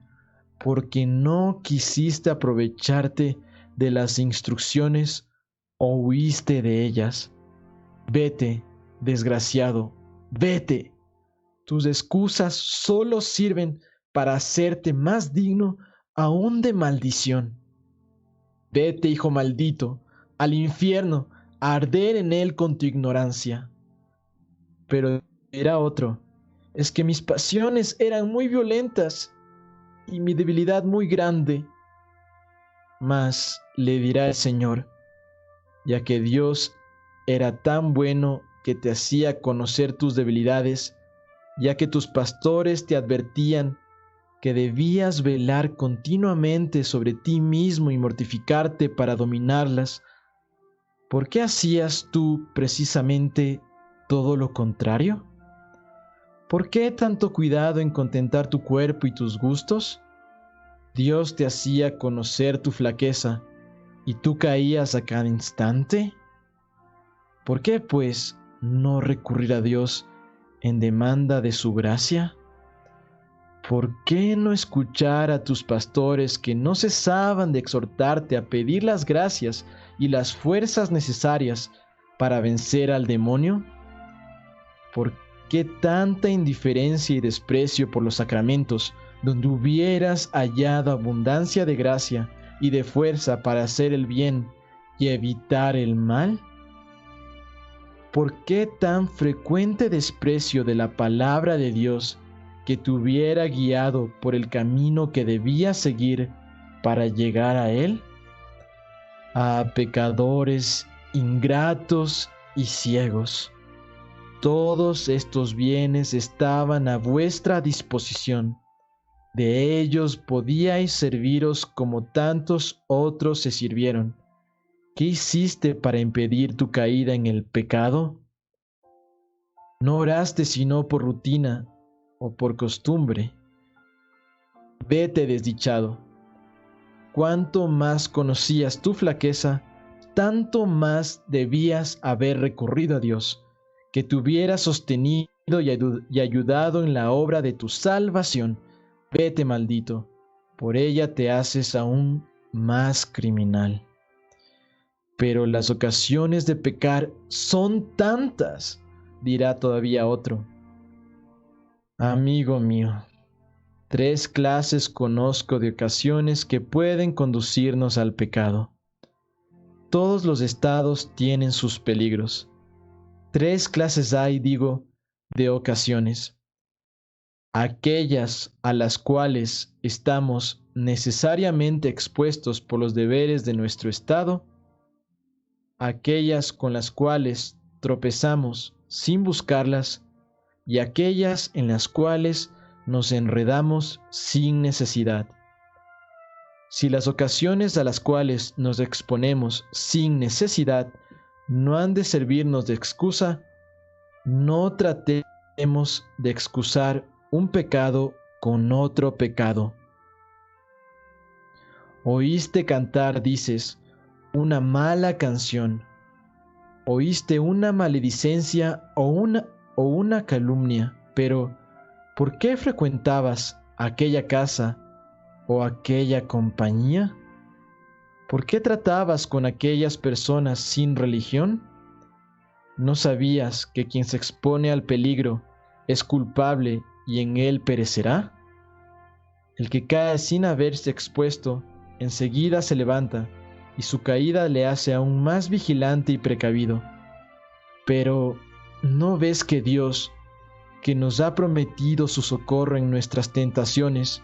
porque no quisiste aprovecharte de las instrucciones o huiste de ellas. Vete, desgraciado, vete. Tus excusas solo sirven para hacerte más digno aún de maldición. Vete, hijo maldito, al infierno, a arder en él con tu ignorancia. Pero dirá otro, es que mis pasiones eran muy violentas y mi debilidad muy grande. Mas le dirá el Señor, ya que Dios era tan bueno que te hacía conocer tus debilidades, ya que tus pastores te advertían que debías velar continuamente sobre ti mismo y mortificarte para dominarlas, ¿por qué hacías tú precisamente todo lo contrario? ¿Por qué tanto cuidado en contentar tu cuerpo y tus gustos? Dios te hacía conocer tu flaqueza y tú caías a cada instante. ¿Por qué, pues, no recurrir a Dios en demanda de su gracia? ¿Por qué no escuchar a tus pastores que no cesaban de exhortarte a pedir las gracias y las fuerzas necesarias para vencer al demonio? ¿Por qué tanta indiferencia y desprecio por los sacramentos, donde hubieras hallado abundancia de gracia y de fuerza para hacer el bien y evitar el mal? ¿Por qué tan frecuente desprecio de la palabra de Dios que te hubiera guiado por el camino que debías seguir para llegar a Él? A pecadores ingratos y ciegos, todos estos bienes estaban a vuestra disposición. De ellos podíais serviros como tantos otros se sirvieron. ¿Qué hiciste para impedir tu caída en el pecado? No oraste sino por rutina o por costumbre. Vete desdichado. Cuanto más conocías tu flaqueza, tanto más debías haber recurrido a Dios, que te hubiera sostenido y ayudado en la obra de tu salvación. Vete, maldito, por ella te haces aún más criminal. Pero las ocasiones de pecar son tantas, dirá todavía otro. Amigo mío, 3 clases conozco de ocasiones que pueden conducirnos al pecado. Todos los estados tienen sus peligros. 3 clases hay, digo, de ocasiones. Aquellas a las cuales estamos necesariamente expuestos por los deberes de nuestro estado, aquellas con las cuales tropezamos sin buscarlas y aquellas en las cuales nos enredamos sin necesidad. Si las ocasiones a las cuales nos exponemos sin necesidad no han de servirnos de excusa, no tratemos de excusar un pecado con otro pecado. Oíste cantar, dices, una mala canción. Oíste una maledicencia o una calumnia, pero ¿por qué frecuentabas aquella casa o aquella compañía? ¿Por qué tratabas con aquellas personas sin religión? ¿No sabías que quien se expone al peligro es culpable y en él perecerá? El que cae sin haberse expuesto, enseguida se levanta, y su caída le hace aún más vigilante y precavido. Pero, ¿no ves que Dios, que nos ha prometido su socorro en nuestras tentaciones,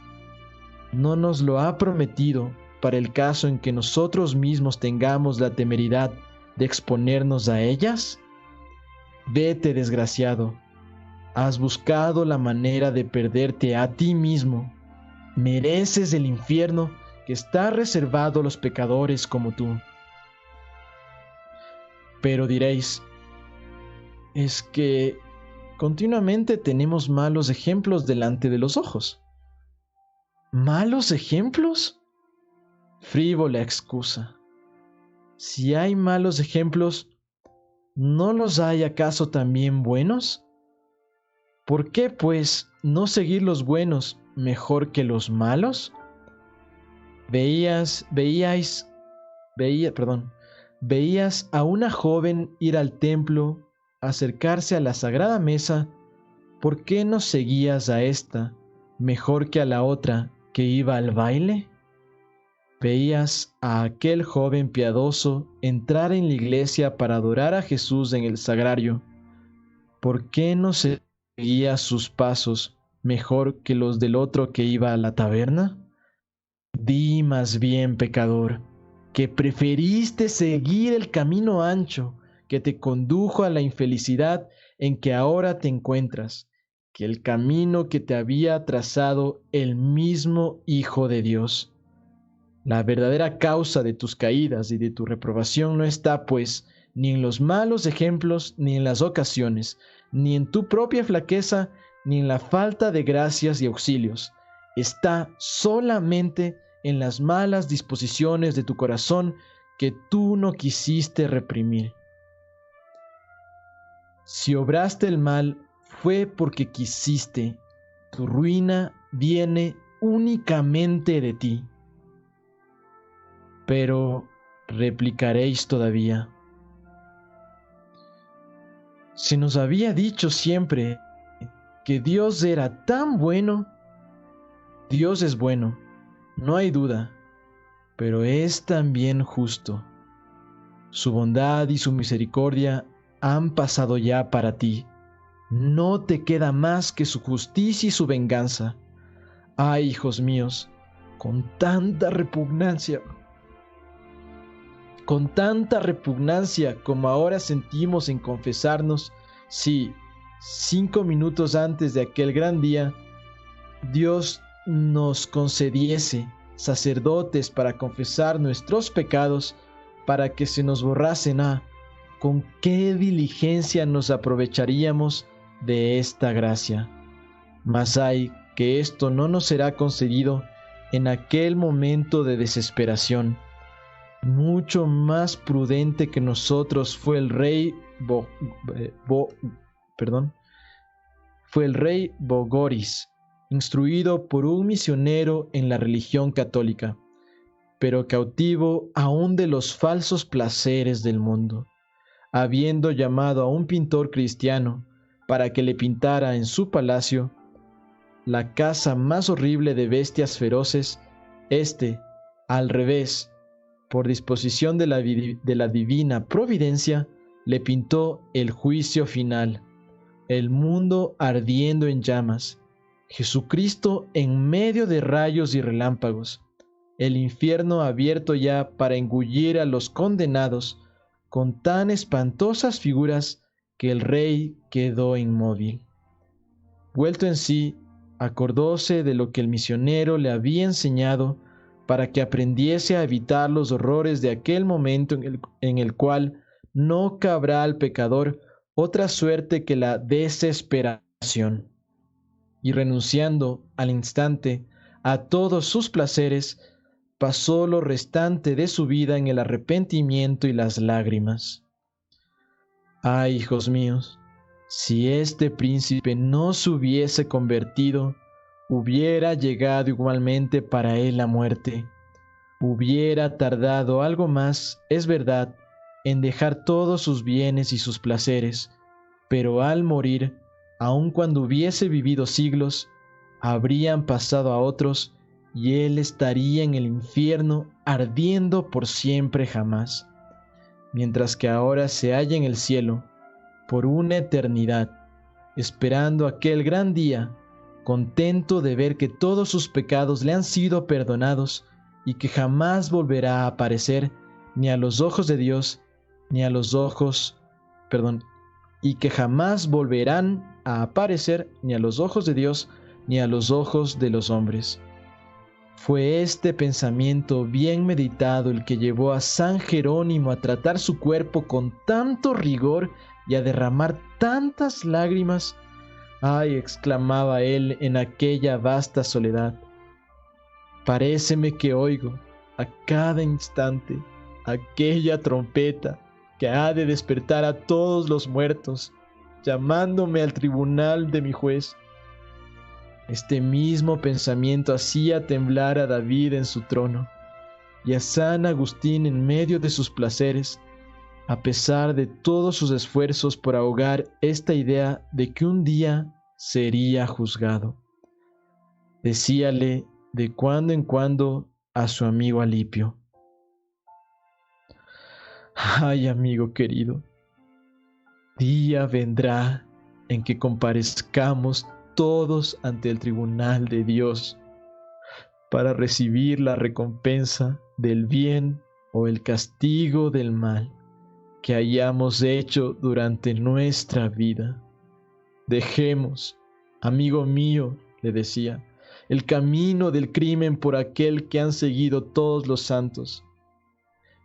no nos lo ha prometido para el caso en que nosotros mismos tengamos la temeridad de exponernos a ellas? Vete, desgraciado, has buscado la manera de perderte a ti mismo. Mereces el infierno que está reservado a los pecadores como tú. Pero diréis, es que continuamente tenemos malos ejemplos delante de los ojos. ¿Malos ejemplos? Frívola excusa. Si hay malos ejemplos, ¿no los hay acaso también buenos? ¿Por qué, pues, no seguir los buenos mejor que los malos? Veías a una joven ir al templo, acercarse a la sagrada mesa. ¿Por qué no seguías a esta mejor que a la otra que iba al baile? Veías a aquel joven piadoso entrar en la iglesia para adorar a Jesús en el sagrario. ¿Por qué no seguías sus pasos mejor que los del otro que iba a la taberna? Di más bien, pecador, que preferiste seguir el camino ancho que te condujo a la infelicidad en que ahora te encuentras, que el camino que te había trazado el mismo Hijo de Dios. La verdadera causa de tus caídas y de tu reprobación no está, pues, ni en los malos ejemplos, ni en las ocasiones, ni en tu propia flaqueza, ni en la falta de gracias y auxilios. Está solamente en las malas disposiciones de tu corazón que tú no quisiste reprimir. Si obraste el mal, fue porque quisiste. Tu ruina viene únicamente de ti. Pero replicaréis todavía, se nos había dicho siempre que Dios era tan bueno. Dios es bueno, no hay duda, pero es también justo. Su bondad y su misericordia han pasado ya para ti. No te queda más que su justicia y su venganza. Ay, hijos míos, con tanta repugnancia como ahora sentimos en confesarnos, si 5 minutos antes de aquel gran día, Dios nos concediese sacerdotes para confesar nuestros pecados, para que se nos borrasen, con qué diligencia nos aprovecharíamos de esta gracia. Mas hay que esto no nos será concedido en aquel momento de desesperación. Mucho más prudente que nosotros fue el rey Bogoris, instruido por un misionero en la religión católica, pero cautivo aún de los falsos placeres del mundo, habiendo llamado a un pintor cristiano para que le pintara en su palacio la casa más horrible de bestias feroces. Al revés, por disposición de la divina providencia, le pintó el juicio final, el mundo ardiendo en llamas, Jesucristo en medio de rayos y relámpagos, el infierno abierto ya para engullir a los condenados, con tan espantosas figuras que el rey quedó inmóvil. Vuelto en sí, acordóse de lo que el misionero le había enseñado para que aprendiese a evitar los horrores de aquel momento en el cual no cabrá al pecador otra suerte que la desesperación. Y renunciando al instante a todos sus placeres, pasó lo restante de su vida en el arrepentimiento y las lágrimas. Ay, hijos míos, si este príncipe no se hubiese convertido, hubiera llegado igualmente para él la muerte. Hubiera tardado algo más, es verdad, en dejar todos sus bienes y sus placeres, pero al morir, aun cuando hubiese vivido siglos, habrían pasado a otros y él estaría en el infierno ardiendo por siempre jamás, mientras que ahora se halla en el cielo por una eternidad, esperando aquel gran día, contento de ver que todos sus pecados le han sido perdonados y que jamás volverá a aparecer ni a los ojos de Dios, ni a los ojos, y que jamás volverán a aparecer ni a los ojos de Dios, ni a los ojos de los hombres. Fue este pensamiento bien meditado el que llevó a San Jerónimo a tratar su cuerpo con tanto rigor y a derramar tantas lágrimas. ¡Ay!, exclamaba él en aquella vasta soledad. Paréceme que oigo a cada instante aquella trompeta que ha de despertar a todos los muertos, llamándome al tribunal de mi juez. Este mismo pensamiento hacía temblar a David en su trono y a San Agustín en medio de sus placeres, a pesar de todos sus esfuerzos por ahogar esta idea de que un día sería juzgado. Decíale de cuando en cuando a su amigo Alipio: ay, amigo querido, día vendrá en que comparezcamos todos ante el tribunal de Dios para recibir la recompensa del bien o el castigo del mal que hayamos hecho durante nuestra vida. Dejemos, amigo mío, le decía, el camino del crimen por aquel que han seguido todos los santos.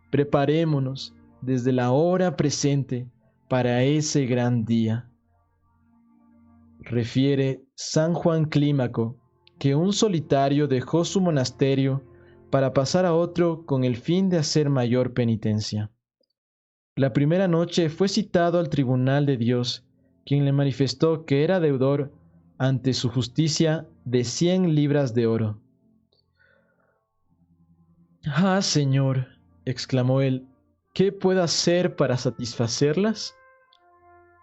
Preparémonos desde la hora presente para ese gran día. Refiere San Juan Clímaco que un solitario dejó su monasterio para pasar a otro con el fin de hacer mayor penitencia. La primera noche fue citado al tribunal de Dios, quien le manifestó que era deudor ante su justicia de 100 libras de oro. «Ah, Señor», exclamó él, «¿qué puedo hacer para satisfacerlas?».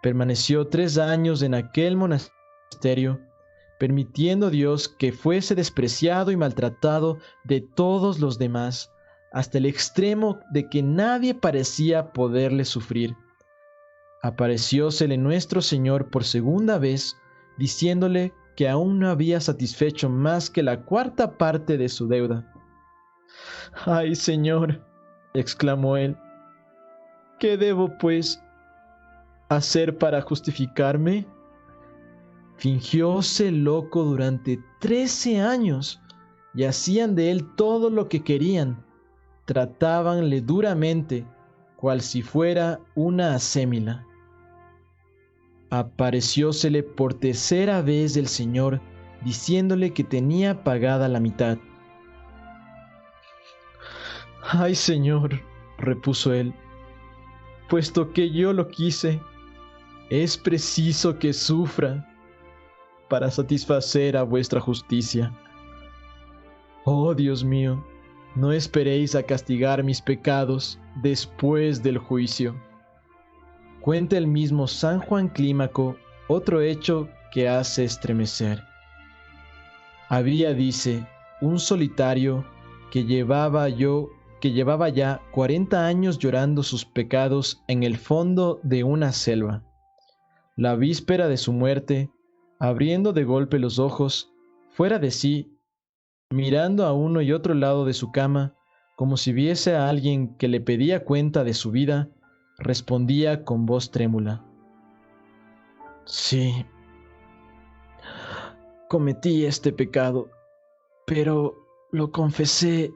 Permaneció 3 años en aquel monasterio, permitiendo Dios que fuese despreciado y maltratado de todos los demás, hasta el extremo de que nadie parecía poderle sufrir. apareciósele nuestro Señor por segunda vez, diciéndole que aún no había satisfecho más que la cuarta parte de su deuda. «¡Ay, Señor!», exclamó él, «¿qué debo, pues, hacer para justificarme?». Fingióse loco durante 13 años y hacían de él todo lo que querían. Tratábanle duramente, cual si fuera una acémila. Apareciósele por tercera vez el Señor, diciéndole que tenía pagada la mitad. «Ay, Señor», repuso él, «puesto que yo lo quise, es preciso que sufra para satisfacer a vuestra justicia. Oh Dios mío, no esperéis a castigar mis pecados después del juicio». Cuenta el mismo San Juan Clímaco otro hecho que hace estremecer. Había, dice, un solitario que llevaba ya 40 años llorando sus pecados en el fondo de una selva. La víspera de su muerte, abriendo de golpe los ojos, fuera de sí, mirando a uno y otro lado de su cama, como si viese a alguien que le pedía cuenta de su vida, respondía con voz trémula: «Sí, cometí este pecado, pero lo confesé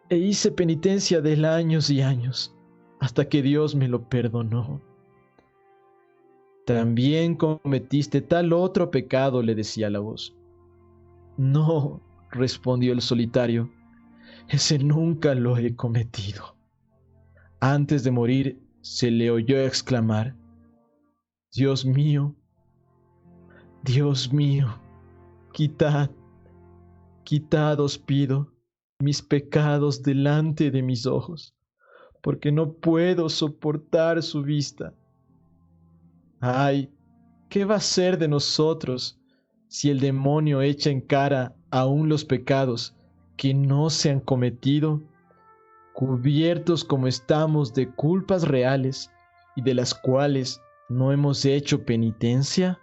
e hice penitencia de años y años, hasta que Dios me lo perdonó». «También cometiste tal otro pecado», le decía la voz. «No», respondió el solitario, «ese nunca lo he cometido». Antes de morir, se le oyó exclamar: Dios mío, quitad, os pido, mis pecados delante de mis ojos, porque no puedo soportar su vista». Ay, ¿qué va a ser de nosotros si el demonio echa en cara aún los pecados que no se han cometido? Cubiertos como estamos de culpas reales y de las cuales no hemos hecho penitencia.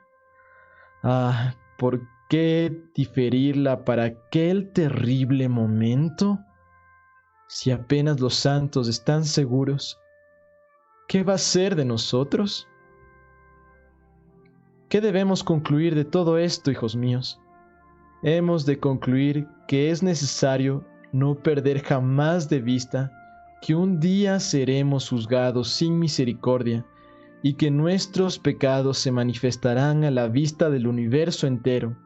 Ah, ¿por qué diferirla para aquel terrible momento? Si apenas los santos están seguros, ¿qué va a ser de nosotros? ¿Qué debemos concluir de todo esto, hijos míos? Hemos de concluir que es necesario no perder jamás de vista que un día seremos juzgados sin misericordia y que nuestros pecados se manifestarán a la vista del universo entero,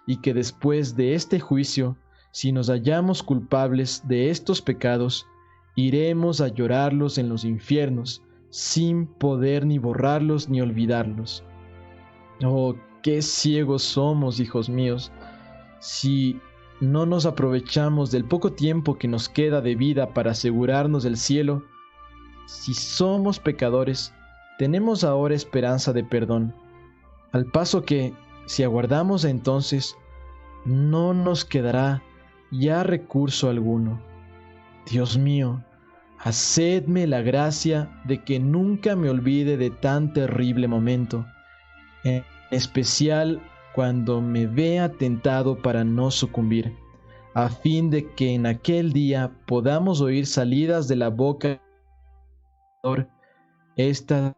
y que después de este juicio, si nos hallamos culpables de estos pecados, iremos a llorarlos en los infiernos, sin poder ni borrarlos ni olvidarlos. Oh, qué ciegos somos, hijos míos, si no nos aprovechamos del poco tiempo que nos queda de vida para asegurarnos del cielo. Si somos pecadores, tenemos ahora esperanza de perdón, al paso que, si aguardamos entonces, no nos quedará ya recurso alguno. Dios mío, hacedme la gracia de que nunca me olvide de tan terrible momento, en especial cuando me vea tentado para no sucumbir, a fin de que en aquel día podamos oír salidas de la boca estas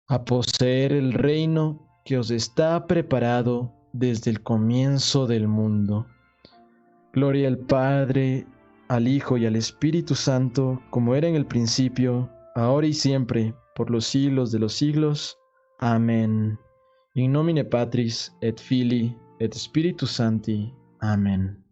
a poseer el reino que os está preparado desde el comienzo del mundo. Gloria al Padre, al Hijo y al Espíritu Santo, como era en el principio, ahora y siempre, por los siglos de los siglos. Amén. In nomine Patris et Filii et Spiritus Sancti. Amén.